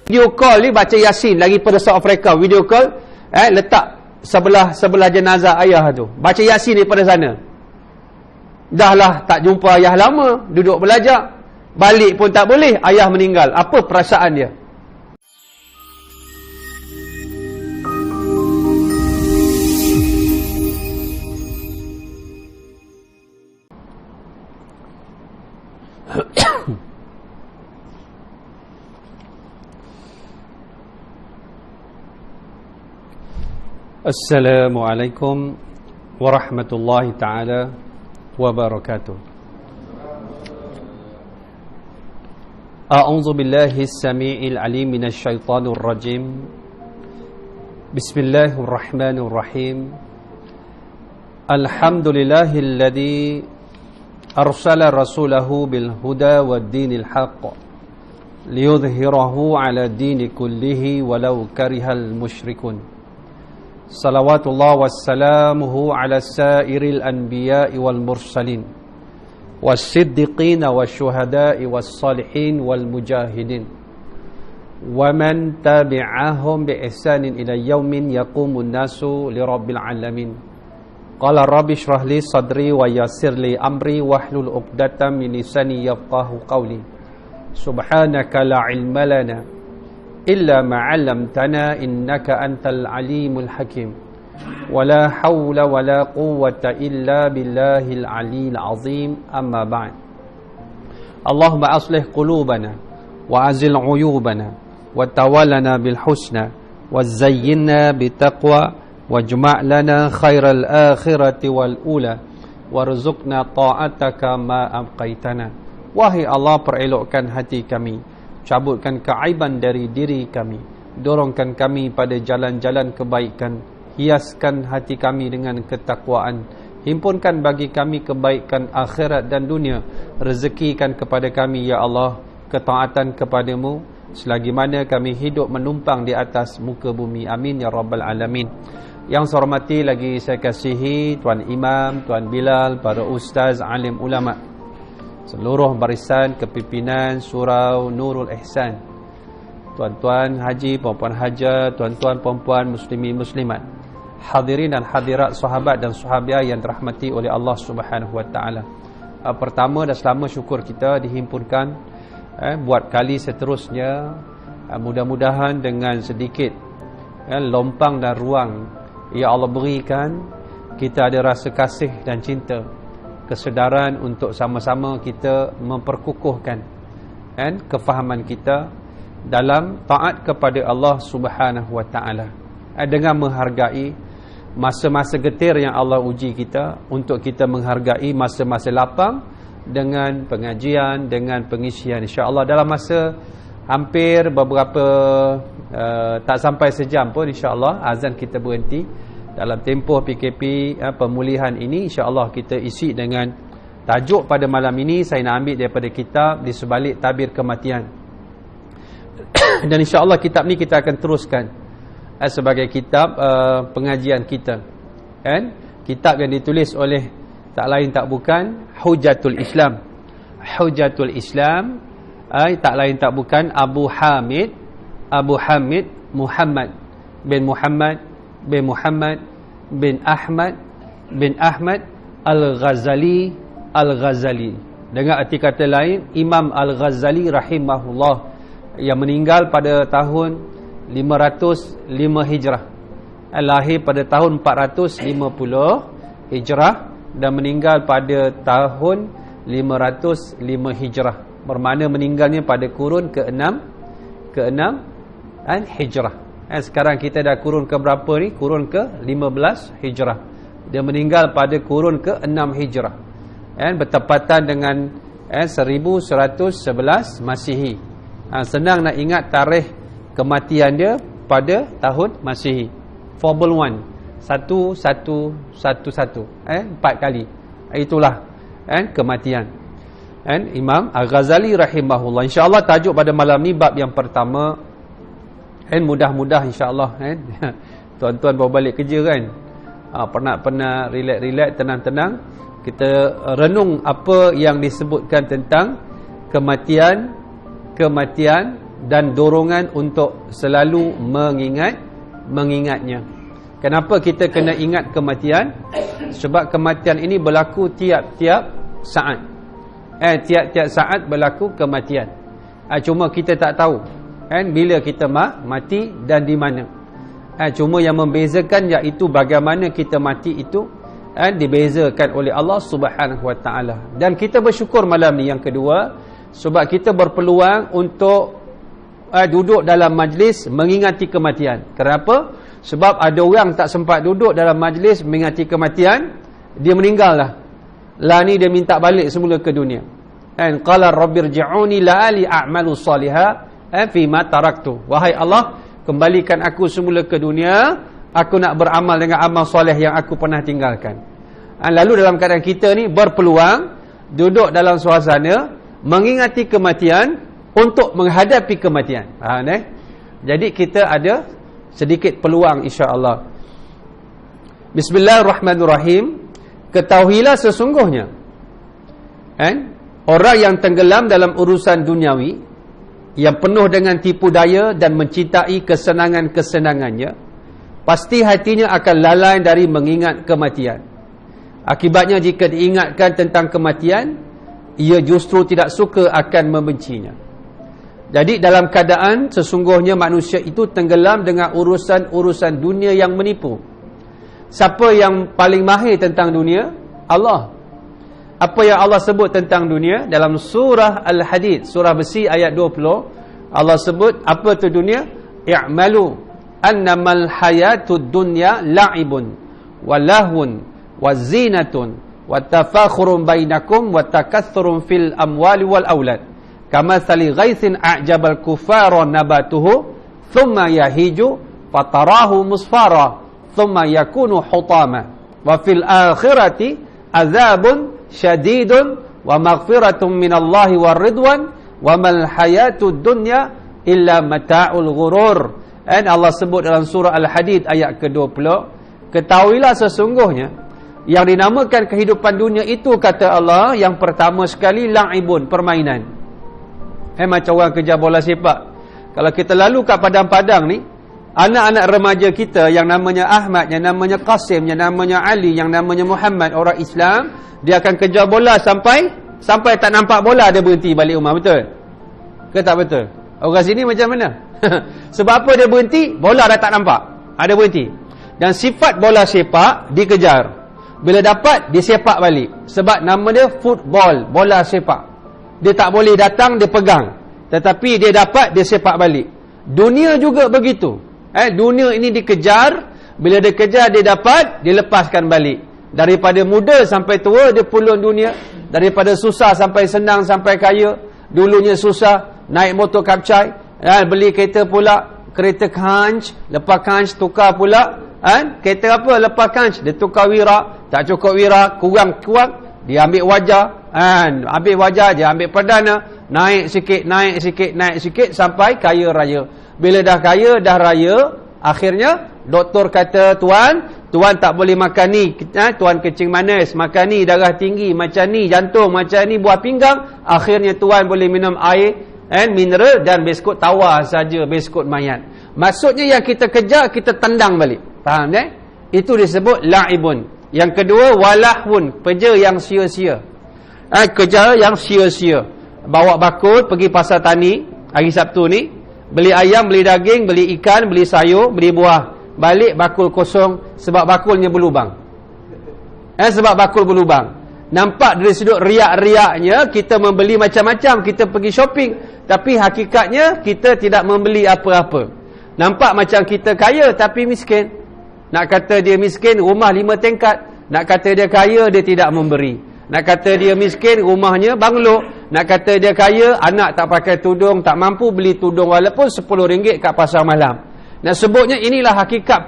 Video call ni baca Yasin lagi pada South Africa. Video call letak sebelah jenazah ayah tu. Baca Yasin daripada sana. Dah lah tak jumpa ayah lama, duduk belajar. Balik pun tak boleh, ayah meninggal. Apa perasaan dia? Assalamualaikum warahmatullahi ta'ala wabarakatuh. A'udzu billahi as-sami'il 'alim minasy syaithanir rajim. Bismillahirrahmanirrahim. Alhamdulillahilladzi arsala rasulahu bil huda wad dinil haqq liyudhhirahu 'ala dini kullihi walau karihal musyrikun. Salawatullah wassalamuhu ala sairil anbiya'i wal mursalin wassiddiqina wasyuhada'i wassalihin wal mujahidin wa man tabi'ahum bi ihsanin ila yaumin yaqumun nasu li rabbil alamin. Qala rabbi shrah li sadri wa yassir li amri wahlul 'uqdatam min lisani yafqahu qawli. Subhanaka la ilma lana illa ma'allamtana innaka antal alimul hakim. Wala hawla wala quwwata illa billahil aliyil azim. Amma ba'd. Allahumma aslih qulubana wa azil uyubana wa tawallana bil husna wa zayyinna bitaqwa wajma' lana khairal akhirati wal ula warzuqna ta'ataka ma abqaitana. Wahai Allah, perelokkan hati kami, cabutkan keaiban dari diri kami, dorongkan kami pada jalan-jalan kebaikan, hiaskan hati kami dengan ketakwaan, himpunkan bagi kami kebaikan akhirat dan dunia, rezekikan kepada kami ya Allah ketaatan kepadamu selagi mana kami hidup menumpang di atas muka bumi. Amin ya rabbal alamin. Yang saya hormati lagi saya kasihi Tuan Imam, Tuan Bilal, para ustaz, alim ulama, seluruh barisan kepimpinan Surau Nurul Ihsan, tuan-tuan haji, puan-puan haja, tuan-tuan puan-puan muslimin muslimat, hadirin dan hadirat, sahabat dan sahabiah yang dirahmati oleh Allah Subhanahu wa taala. Pertama dan selama syukur kita dihimpunkan buat kali seterusnya, mudah-mudahan dengan sedikit lompang dan ruang ya Allah berikan, kita ada rasa kasih dan cinta, kesedaran untuk sama-sama kita memperkukuhkan kefahaman kita dalam taat kepada Allah Subhanahu wa taala, dengan menghargai masa-masa getir yang Allah uji kita, untuk kita menghargai masa-masa lapang dengan pengajian, dengan pengisian. InsyaAllah dalam masa hampir beberapa tak sampai sejam pun insyaAllah azan kita berhenti. Dalam tempoh PKP pemulihan ini, insyaAllah kita isi dengan tajuk pada malam ini saya nak ambil daripada kitab Di Sebalik Tabir Kematian. Dan insyaAllah kitab ni kita akan teruskan sebagai kitab pengajian kita. Kitab yang ditulis oleh tak lain tak bukan Hujatul Islam. Hujatul Islam tak lain tak bukan Abu Hamid Muhammad bin Muhammad bin Muhammad bin Ahmad bin Ahmad Al-Ghazali Dengan arti kata lain, Imam Al-Ghazali rahimahullah yang meninggal pada tahun 505 Hijrah, lahir pada tahun 450 Hijrah dan meninggal pada tahun 505 Hijrah. Bermakna meninggalnya pada kurun ke-6 Hijrah. Sekarang kita dah kurun ke berapa ni? Kurun ke 15 Hijrah. Dia meninggal pada kurun ke 6 Hijrah. Bertepatan dengan 1111 Masihi. Senang nak ingat tarikh kematian dia pada tahun Masihi. Fobel 1 1111 4 kali. Itulah kematian Imam Al-Ghazali rahimahullah. InsyaAllah tajuk pada malam ni bab yang pertama. Mudah-mudah insyaAllah tuan-tuan bawa balik kerja kan, penat-penat, relax-relax, tenang-tenang, kita renung apa yang disebutkan tentang kematian dan dorongan untuk selalu mengingatnya. Kenapa kita kena ingat kematian? Sebab kematian ini berlaku tiap-tiap saat. Tiap-tiap saat berlaku kematian. Cuma kita tak tahu bila kita mati dan di mana. Cuma yang membezakan iaitu bagaimana kita mati itu dibezakan oleh Allah Subhanahu Wa Taala. Dan kita bersyukur malam ni yang kedua, sebab kita berpeluang untuk duduk dalam majlis mengingati kematian. Kenapa? Sebab ada orang tak sempat duduk dalam majlis mengingati kematian, dia meninggal lah. Lah ni dia minta balik semula ke dunia. Qala rabbirji'uni la'ali a'malu salihah fi ma taraktu. Wahai Allah, kembalikan aku semula ke dunia, aku nak beramal dengan amal soleh yang aku pernah tinggalkan. Lalu dalam keadaan kita ni berpeluang duduk dalam suasana mengingati kematian untuk menghadapi kematian. Jadi kita ada sedikit peluang insya-Allah. Bismillahirrahmanirrahim. Ketahuilah sesungguhnya orang yang tenggelam dalam urusan duniawi, yang penuh dengan tipu daya dan mencintai kesenangan-kesenangannya, pasti hatinya akan lalai dari mengingat kematian. Akibatnya jika diingatkan tentang kematian, ia justru tidak suka akan membencinya. Jadi dalam keadaan sesungguhnya manusia itu tenggelam dengan urusan-urusan dunia yang menipu. Siapa yang paling mahir tentang dunia? Allah. Apa yang Allah sebut tentang dunia? Dalam surah Al-Hadid, surah besi ayat 20, Allah sebut apa tu dunia? I'malu annamal hayatud dunya la'ibun wa lahun wa zinatun wa tafakhurun bainakum wa takathurun fil amwali wal aulad. Kamathali ghaithin a'jabal kuffara nabatuhu thumma yahiju fatarahu musfara thumma yakunu hutama wa fil akhirati azabun syadidun wa maghfiratun minallahi war ridwan wa mal hayatud dunya illa mata'ul ghurur. Allah sebut dalam surah Al-Hadid ayat ke-20, ketahuilah sesungguhnya yang dinamakan kehidupan dunia itu, kata Allah, yang pertama sekali la'ibun, permainan. Macam orang kerja bola sepak. Kalau kita lalu kat padang-padang ni, anak-anak remaja kita yang namanya Ahmad, yang namanya Qasim, yang namanya Ali, yang namanya Muhammad, orang Islam, dia akan kejar bola sampai tak nampak bola, dia berhenti balik rumah. Betul ke tak betul? Orang sini macam mana? Sebab apa dia berhenti? Bola dah tak nampak, ada berhenti. Dan sifat bola sepak dikejar, bila dapat disepak balik. Sebab nama dia football, bola sepak. Dia tak boleh datang, dia pegang, tetapi dia dapat, dia sepak balik. Dunia juga begitu. Dunia ini dikejar, bila dia kejar, dia dapat, dia lepaskan balik. Daripada muda sampai tua, dia pulun dunia. Daripada susah sampai senang, sampai kaya. Dulunya susah, naik motor kapcai, beli kereta pula, kereta kanj, lepas kanj tukar pula. Kereta apa? Lepas kanj, dia tukar wira. Tak cukup wira, kurang, dia ambil wajah. Ambil wajah, dia ambil perdana, naik sikit sampai kaya raya. Bila dah kaya, dah raya, akhirnya doktor kata, tuan tak boleh makan ni, tuan kencing manis, makan ni darah tinggi, macam ni jantung, macam ni buah pinggang. Akhirnya tuan boleh minum air mineral dan biskut tawar saja, biskut mayat. Maksudnya yang kita kejar, kita tendang balik. Faham Itu disebut la'ibun. Yang kedua, walahun, kerja yang sia-sia. Kerja yang sia-sia. Bawa bakul pergi pasar tani hari Sabtu ni, beli ayam, beli daging, beli ikan, beli sayur, beli buah, balik bakul kosong. Sebab bakulnya berlubang. Sebab bakul berlubang. Nampak dari sudut riak-riaknya kita membeli macam-macam, kita pergi shopping, tapi hakikatnya kita tidak membeli apa-apa. Nampak macam kita kaya tapi miskin. Nak kata dia miskin, rumah 5 tingkat. Nak kata dia kaya, dia tidak memberi. Nak kata dia miskin, rumahnya banglo. Nak kata dia kaya, anak tak pakai tudung, tak mampu beli tudung walaupun RM10 kat pasar malam. Nak sebutnya inilah hakikat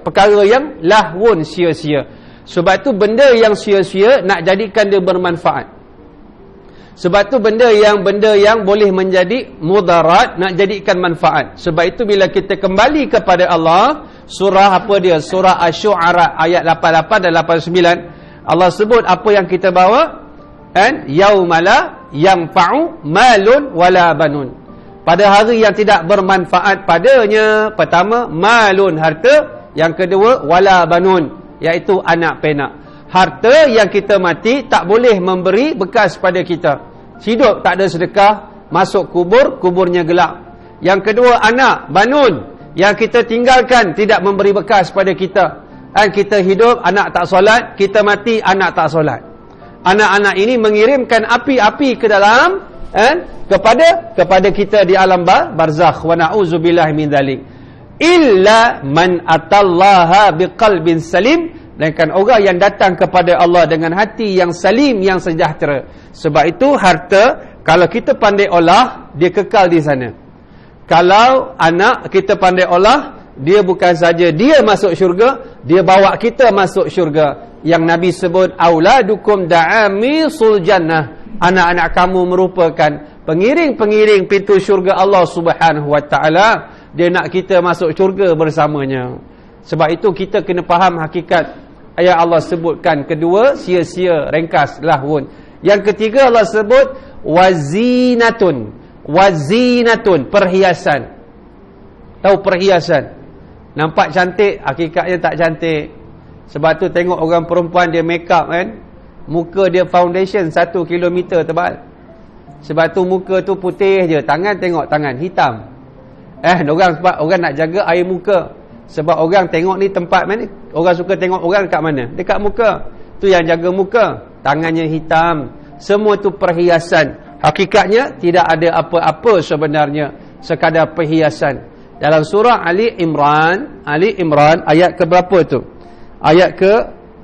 perkara yang lahwun, sia-sia. Sebab tu benda yang sia-sia nak jadikan dia bermanfaat. Sebab tu benda yang boleh menjadi mudarat nak jadikan manfaat. Sebab itu bila kita kembali kepada Allah, surah apa dia? Surah Asy-Syu'ara ayat 88 dan 89. Allah sebut apa yang kita bawa, yaumala yanfa'u malun wala banun. pada hari yang tidak bermanfaat padanya. Pertama, malun, harta. Yang kedua, wala banun, iaitu anak penak. Harta yang kita mati tak boleh memberi bekas pada kita. Hidup tak ada sedekah, masuk kubur, kuburnya gelap. Yang kedua, anak, banun, yang kita tinggalkan tidak memberi bekas pada kita. Kita hidup, anak tak solat, kita mati, anak tak solat. Anak-anak ini mengirimkan api-api ke dalam kepada kita di alam barzakh. Wa na'udzubillahi min dzalik. Illa man atallaha biqalbin salim, melainkan orang yang datang kepada Allah dengan hati yang salim, yang sejahtera. Sebab itu harta, kalau kita pandai olah, dia kekal di sana. Kalau anak kita pandai olah, dia bukan saja dia masuk syurga, dia bawa kita masuk syurga. Yang Nabi sebut, auladukum da'amisul jannah, anak-anak kamu merupakan pengiring-pengiring pintu syurga Allah Subhanahu wa ta'ala. Dia nak kita masuk syurga bersamanya. Sebab itu kita kena faham hakikat ayat Allah sebutkan. Kedua, sia-sia, ringkas, lahun. Yang ketiga Allah sebut wazinatun. Wazinatun, perhiasan. Tahu perhiasan? Nampak cantik, hakikatnya tak cantik. Sebab tu tengok orang perempuan dia make up kan, muka dia foundation 1 kilometer tebal. Sebab tu muka tu putih je, tangan tengok tangan hitam. Orang nak jaga air muka. Sebab orang tengok ni tempat mana? Orang suka tengok orang dekat mana? Dekat muka. Tu yang jaga muka. Tangannya hitam. Semua tu perhiasan. Hakikatnya tidak ada apa-apa sebenarnya, sekadar perhiasan. Dalam surah Ali Imran ayat ke berapa tu? Ayat ke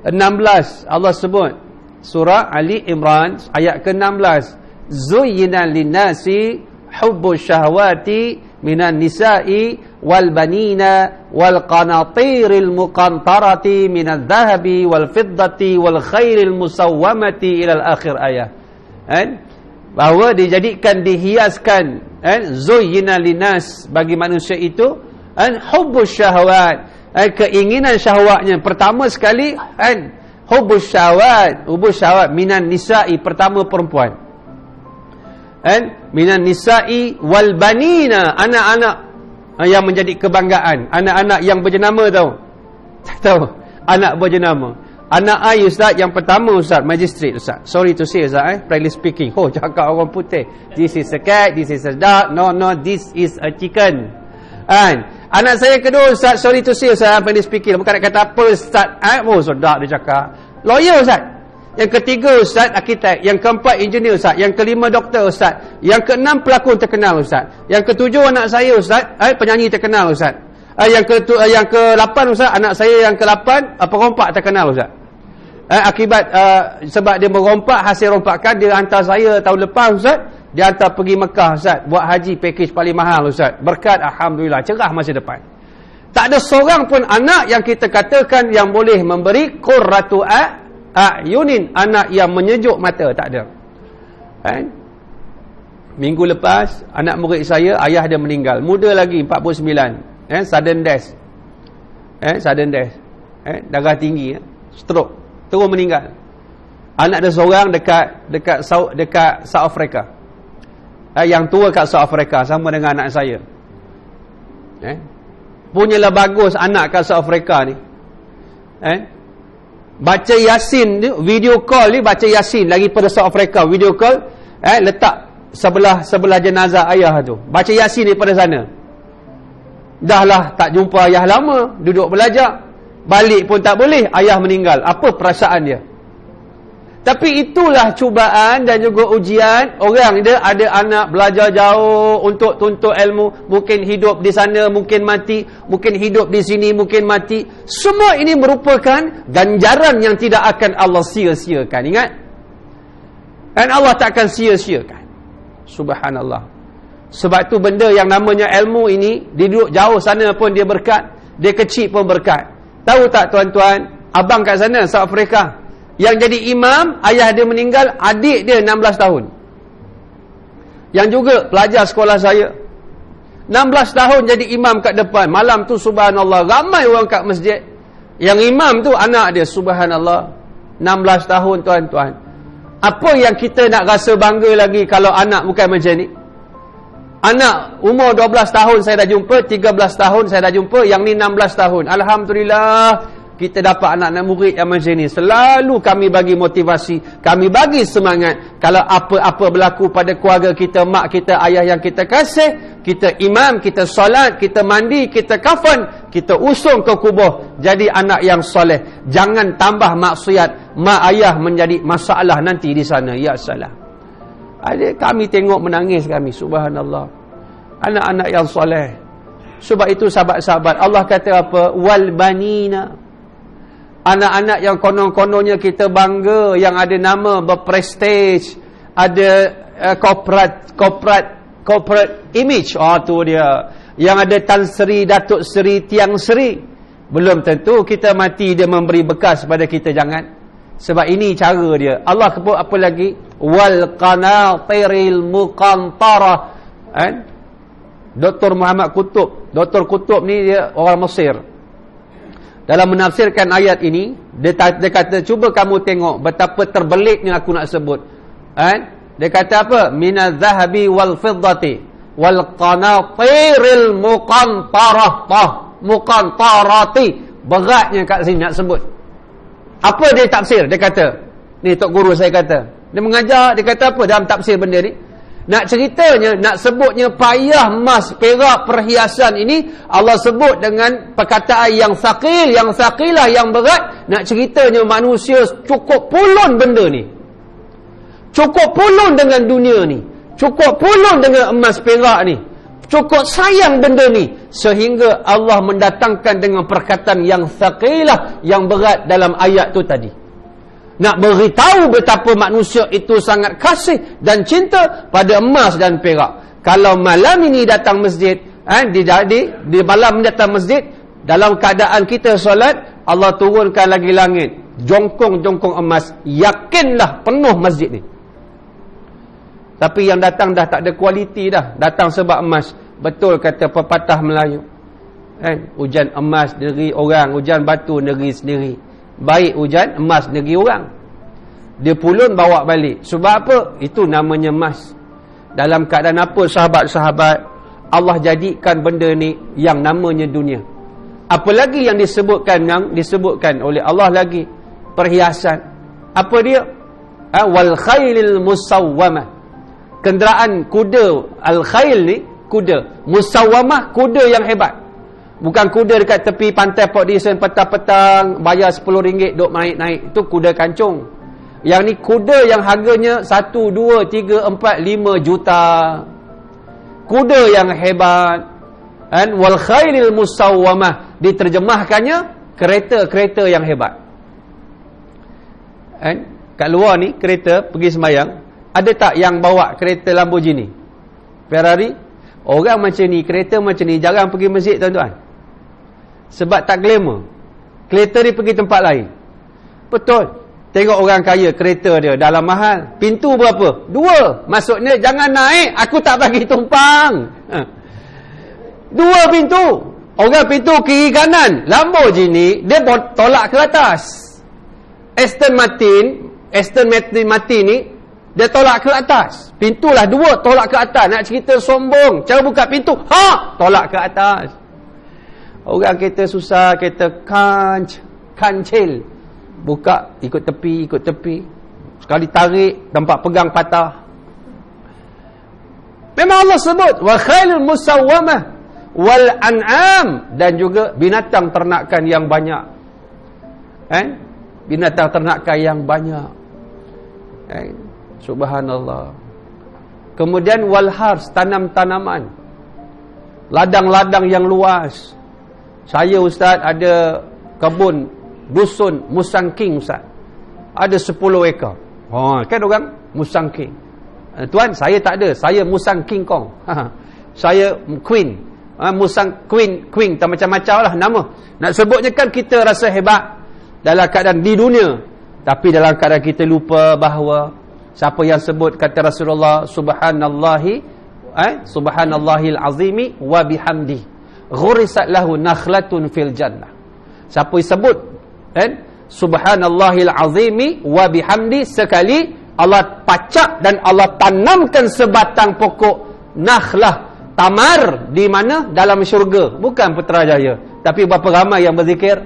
16 Allah sebut. Surah Ali Imran ayat ke 16. Zuyyina linnasi hubbus syahwati minan nisa'i wal banina wal qanatiril muqantarati minadh dhahabi wal fiddati wal khairil musawwamati ila akhir ayat. Bahawa dijadikan, dihiaskan, zuyyina linas, bagi manusia itu hubbus syahwat, keinginan syahwatnya. Pertama sekali hubbus syahwat minan nisa'i, pertama perempuan. Minan nisa'i wal banina, anak-anak yang menjadi kebanggaan, anak-anak yang berjenama. Tahu anak berjenama. Anak I Ustaz yang pertama Ustaz, magistrate Ustaz. Sorry to say Ustaz, plainly speaking. Cakap orang putih. This is a cat, this is a dog. No, this is a chicken. Anak saya kedua Ustaz, sorry to say Ustaz, plainly speaking. Bukan nak kata apa Ustaz. Sedap dia cakap. Lawyer Ustaz. Yang ketiga Ustaz, arkitek. Yang keempat engineer Ustaz. Yang kelima doktor Ustaz. Yang keenam pelakon terkenal Ustaz. Yang ketujuh anak saya Ustaz, penyanyi terkenal Ustaz. Yang ke-8 Ustaz, anak saya yang ke-8 perompak terkenal Ustaz. Akibat sebab dia merompak, hasil rompakan dia hantar saya tahun lepas Ustaz, dia hantar pergi Mekah Ustaz, buat haji, package paling mahal Ustaz. Berkat alhamdulillah, cerah masa depan. Tak ada seorang pun anak yang kita katakan yang boleh memberi qurratu a'yunin, anak yang menyejuk mata, tak ada. Minggu lepas anak murid saya, ayah dia meninggal, muda lagi 49, sudden death. Darah tinggi, stroke, terus meninggal. Anak dia seorang dekat South Africa. Yang tua kat South Africa sama dengan anak saya. Punyalah bagus anak kat South Africa ni. Baca Yasin ni, video call ni baca Yasin lagi pada South Africa, video call letak sebelah jenazah ayah tu. Baca Yasin daripada sana. Dah lah tak jumpa ayah lama, duduk belajar. Balik pun tak boleh, ayah meninggal. Apa perasaan dia? Tapi itulah cubaan dan juga ujian. Orang dia ada anak belajar jauh untuk tuntut ilmu, mungkin hidup di sana, mungkin mati, mungkin hidup di sini, mungkin mati. Semua ini merupakan ganjaran yang tidak akan Allah sia-siakan. Ingat? Dan Allah tak akan sia-siakan. Subhanallah. Sebab tu benda yang namanya ilmu ini, dia duduk jauh sana pun dia berkat, dia kecil pun berkat. Tahu tak tuan-tuan, abang kat sana South Africa, yang jadi imam, ayah dia meninggal, adik dia 16 tahun. Yang juga pelajar sekolah saya. 16 tahun jadi imam kat depan. Malam tu subhanallah, ramai orang kat masjid. Yang imam tu anak dia, subhanallah. 16 tahun tuan-tuan. Apa yang kita nak rasa bangga lagi kalau anak bukan macam ni? Anak umur 12 tahun saya dah jumpa, 13 tahun saya dah jumpa, yang ni 16 tahun. Alhamdulillah, kita dapat anak-anak murid yang macam ni. Selalu kami bagi motivasi, kami bagi semangat. Kalau apa-apa berlaku pada keluarga kita, mak kita, ayah yang kita kasih, kita imam, kita solat, kita mandi, kita kafan, kita usung ke kubur, jadi anak yang soleh. Jangan tambah maksiat, mak ayah menjadi masalah nanti di sana. Ya salah. Kami tengok menangis kami, subhanallah. Anak-anak yang soleh. Sebab itu sahabat-sahabat, Allah kata apa? Wal banina. Anak-anak yang konon-kononnya kita bangga, yang ada nama berprestige, ada corporate image. Tu dia. Yang ada Tan Sri, Datuk Seri, Tiang Seri. Belum tentu kita mati dia memberi bekas pada kita, jangan. Sebab ini cara dia. Allah sebut apa lagi? Wal qanatiril muqantarah. Dr. Muhammad Qutub. Dr. Qutub ni dia orang Mesir. Dalam menafsirkan ayat ini, dia kata, cuba kamu tengok betapa terbelitnya aku nak sebut. Dia kata apa? Minaz zahabi wal fiddati wal qanatiril muqantarati. Beratnya kat sini nak sebut. Apa dia tafsir? Dia kata, ni tok guru saya kata. Dia mengajar, dia kata apa dalam tafsir benda ni? Nak ceritanya, nak sebutnya payah emas, perak, perhiasan ini Allah sebut dengan perkataan yang sakil, yang sakilah, yang berat. Nak ceritanya manusia cukup pulun benda ni. Cukup pulun dengan dunia ni. Cukup pulun dengan emas perak ni. Cukup sayang benda ni. Sehingga Allah mendatangkan dengan perkataan yang sakilah, yang berat dalam ayat tu tadi. Nak beritahu betapa manusia itu sangat kasih dan cinta pada emas dan perak. Kalau malam ini datang masjid, di malam datang masjid, dalam keadaan kita solat, Allah turunkan lagi langit, jongkong-jongkong emas, yakinlah penuh masjid ni. Tapi yang datang dah tak ada kualiti dah, datang sebab emas. Betul kata pepatah Melayu, hujan emas negeri orang, hujan batu negeri sendiri. Baik hujan emas negeri orang. Dia pulun bawa balik. Sebab apa? Itu namanya emas. Dalam keadaan apa sahabat-sahabat? Allah jadikan benda ni yang namanya dunia. Apalagi yang disebutkan oleh Allah lagi, perhiasan. Apa dia? Wal khailil musawwamah. Kenderaan kuda. Al khail ni kuda. Musawwamah kuda yang hebat. Bukan kuda dekat tepi pantai Port Dickson petang-petang bayar RM10 duk naik-naik. Itu kuda kancung. Yang ni kuda yang harganya 1, 2, 3, 4, 5 juta. Kuda yang hebat. Wal khailil musawwamah. Diterjemahkannya kereta-kereta yang hebat. Kat luar ni kereta pergi sembayang, ada tak yang bawa kereta Lamborghini, Ferrari? Orang macam ni, kereta macam ni jarang pergi masjid, tuan-tuan. Sebab tak glamour. Kereta dia pergi tempat lain. Betul. Tengok orang kaya, kereta dia dalam mahal. Pintu berapa? 2. Maksudnya jangan naik, aku tak bagi tumpang. 2 pintu. Orang pintu kiri kanan. Lamborghini dia tolak ke atas. Aston Martin ni dia tolak ke atas. Pintulah 2 tolak ke atas. Nak cerita sombong, cara buka pintu, tolak ke atas. Orang kita susah, kita kancil. Buka, ikut tepi. Sekali tarik, tempat pegang patah. Memang Allah sebut, wa khailul musawwamah wal an'am, dan juga binatang ternakan yang banyak. Binatang ternakan yang banyak. Subhanallah. Kemudian wal hars, tanam-tanaman. Ladang-ladang yang luas. Saya Ustaz ada kebun dusun Musang King Ustaz. Ada 10 ekar. Kan orang Musang King. Tuan, saya tak ada. Saya Musang King Kong. Saya Queen. Musang Queen tak macam-macam lah nama. Nak sebutnya kan kita rasa hebat dalam keadaan di dunia. Tapi dalam keadaan kita lupa bahawa siapa yang sebut kata Rasulullah subhanallahil azimi wa bihamdi ghurisat lahu nakhlatun fil jannah. Siapa yang sebut subhanallahil azimi wa bihamdi, sekali Allah pacak dan Allah tanamkan sebatang pokok nakhlah tamar di mana? Dalam syurga. Bukan Putrajaya. Tapi berapa ramai yang berzikir?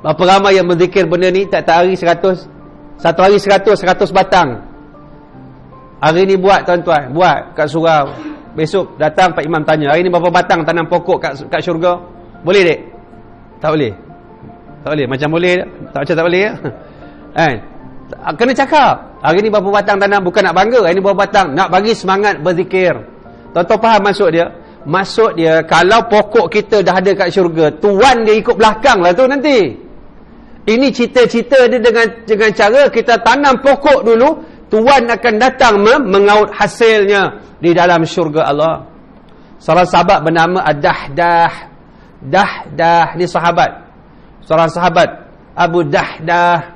Berapa ramai yang berzikir benda ni? Tak hari 100. Satu hari 100 batang. Hari ni buat tuan-tuan, buat kat surau. Besok datang Pak Imam tanya, hari ni berapa batang tanam pokok kat syurga? Boleh dek? Tak boleh. Tak boleh. Macam boleh, macam tak boleh ya? Kena cakap. Hari ni berapa batang tanam, bukan nak bangga. Hari ni berapa batang, nak bagi semangat berzikir. Tuan-tuan faham maksud dia? Maksud dia, kalau pokok kita dah ada kat syurga, tuan dia ikut belakang lah tu nanti. Ini cita-cita dia dengan cara kita tanam pokok dulu, tuan akan datang mengaut hasilnya di dalam syurga Allah. Seorang sahabat bernama Ad-Dahdah. Dahdah ni sahabat. Seorang sahabat Abu Dahdah.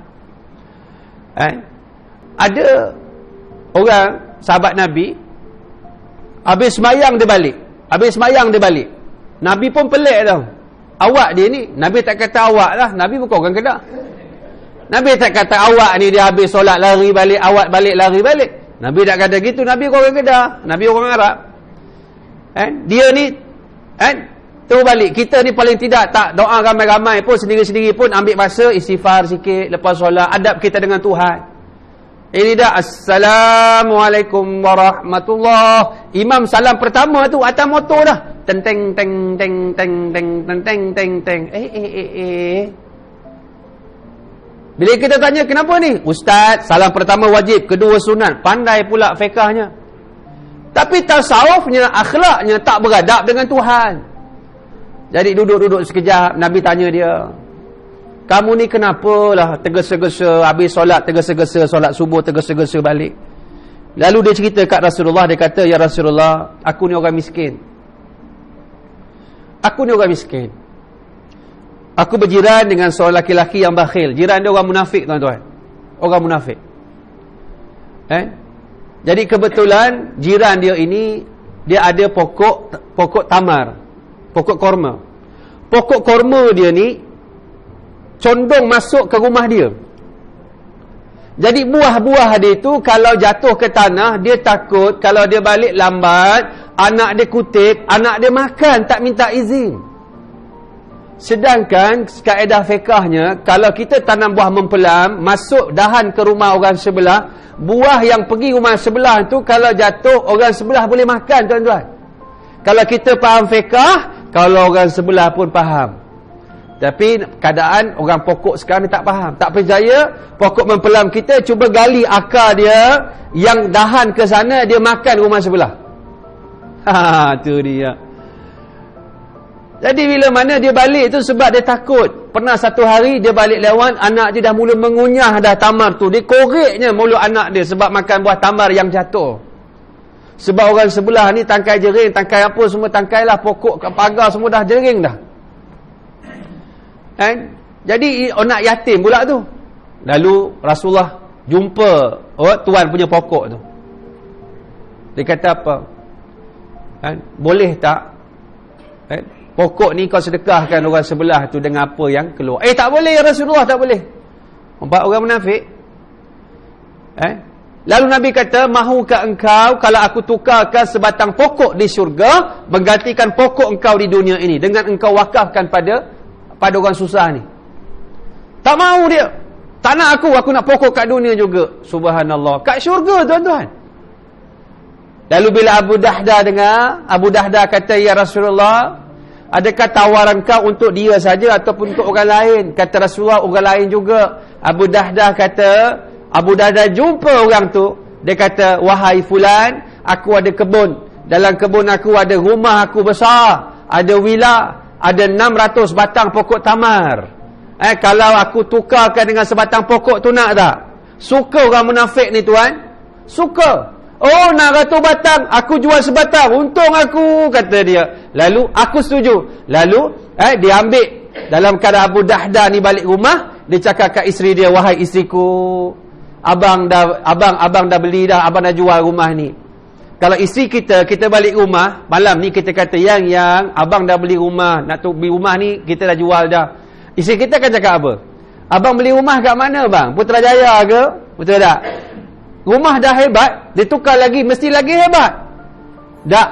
Ada orang sahabat Nabi, habis semayang dia balik. Nabi pun pelik tau. Awak dia ni, Nabi tak kata awak lah, Nabi bukan orang Kedah. Nabi tak kata awak ni dia habis solat lari balik, awak balik lari balik. Nabi tak kata gitu, Nabi orang Kedah, Nabi orang Arab. Dia ni terus balik. Kita ni paling tidak tak doa ramai-ramai pun, sendiri-sendiri pun ambil masa istighfar sikit lepas solat, adab kita dengan Tuhan. Ini dah Assalamualaikum warahmatullahi. Imam salam pertama tu atas motor dah. Teng teng teng teng teng teng teng teng teng. Bila kita tanya kenapa ni? Ustaz, salam pertama wajib, kedua sunat. Pandai pula fiqahnya. Tapi tasawufnya, akhlaknya tak beradab dengan Tuhan. Jadi duduk-duduk sekejap, Nabi tanya dia, kamu ni kenapalah tergesa-gesa habis solat, tergesa-gesa solat subuh, tergesa-gesa balik. Lalu dia cerita kat Rasulullah, dia kata, ya Rasulullah, aku ni orang miskin. Aku berjiran dengan seorang laki-laki yang bakhil. Jiran dia orang munafik, tuan-tuan. Orang munafik. Jadi kebetulan jiran dia ini, dia ada pokok tamar, pokok korma. Pokok korma dia ni condong masuk ke rumah dia. Jadi buah-buah dia tu kalau jatuh ke tanah, dia takut kalau dia balik lambat, anak dia kutip, anak dia makan, tak minta izin. Sedangkan kaedah fiqahnya, kalau kita tanam buah mempelam, masuk dahan ke rumah orang sebelah, buah yang pergi rumah sebelah tu kalau jatuh, orang sebelah boleh makan, tuan-tuan. Kalau kita faham fiqah, kalau orang sebelah pun faham. Tapi keadaan orang pokok sekarang ni tak faham, tak percaya. Pokok mempelam kita cuba gali akar dia, yang dahan ke sana, dia makan rumah sebelah. Tu dia. Jadi bila mana dia balik tu sebab dia takut. Pernah satu hari dia balik lewat, anak dia dah mula mengunyah dah tamar tu. Dia koreknya mulut anak dia sebab makan buah tamar yang jatuh. Sebab orang sebelah ni tangkai jering, tangkai apa semua, tangkai lah pokok, pagar semua dah jering dah. Jadi anak yatim pula tu. Lalu Rasulullah jumpa tuan punya pokok tu. Dia kata apa? Boleh tak pokok ni kau sedekahkan orang sebelah tu dengan apa yang keluar? Tak boleh ya Rasulullah, tak boleh. Nampak orang munafik? Lalu Nabi kata, mahukah engkau kalau aku tukarkan sebatang pokok di syurga menggantikan pokok engkau di dunia ini dengan engkau wakafkan pada orang susah ni? Tak mau dia. Tak nak aku nak pokok kat dunia juga. Subhanallah. Kat syurga, tuan-tuan. Lalu bila Abu Dahdah dengar, Abu Dahdah kata, ya Rasulullah, adakah tawaran kau untuk dia saja ataupun untuk orang lain? Kata Rasulullah, orang lain juga. Abu Dahdah kata, Abu Dahdah jumpa orang tu, dia kata, wahai fulan, aku ada kebun. Dalam kebun aku ada rumah aku besar, ada villa, ada 600 batang pokok tamar. Kalau aku tukarkan dengan sebatang pokok tu, nak tak? Suka orang munafik ni, tuan? Suka. Oh, nak 100 batang, aku jual sebatang, untung aku, kata dia. Lalu aku setuju. Lalu dia ambil, dalam keadaan Abu Dahdah ni balik rumah, dia cakap kat isteri dia, wahai isteriku, abang dah beli dah, abang dah jual rumah ni. Kalau isteri kita balik rumah malam ni, kita kata, yang abang dah beli rumah, nak beli rumah ni kita dah jual dah. Isteri kita akan cakap apa? Abang beli rumah kat mana bang? Putrajaya ke? Betul tak? Rumah dah hebat, dia tukar lagi, mesti lagi hebat. Tak.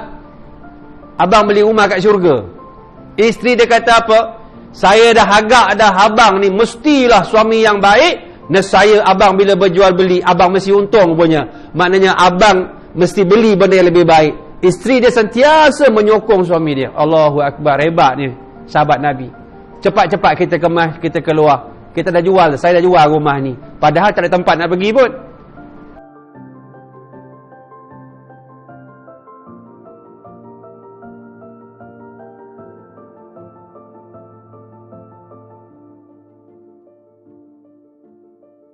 Abang beli rumah kat syurga. Isteri dia kata apa? Saya dah agak dah abang ni mestilah suami yang baik. Nescaya abang bila berjual beli, abang mesti untung punya. Maknanya abang mesti beli benda yang lebih baik. Isteri dia sentiasa menyokong suami dia. Allahu Akbar, hebat ni sahabat Nabi. Cepat-cepat kita kemas, kita keluar. Kita dah jual, saya dah jual rumah ni. Padahal tak ada tempat nak pergi pun.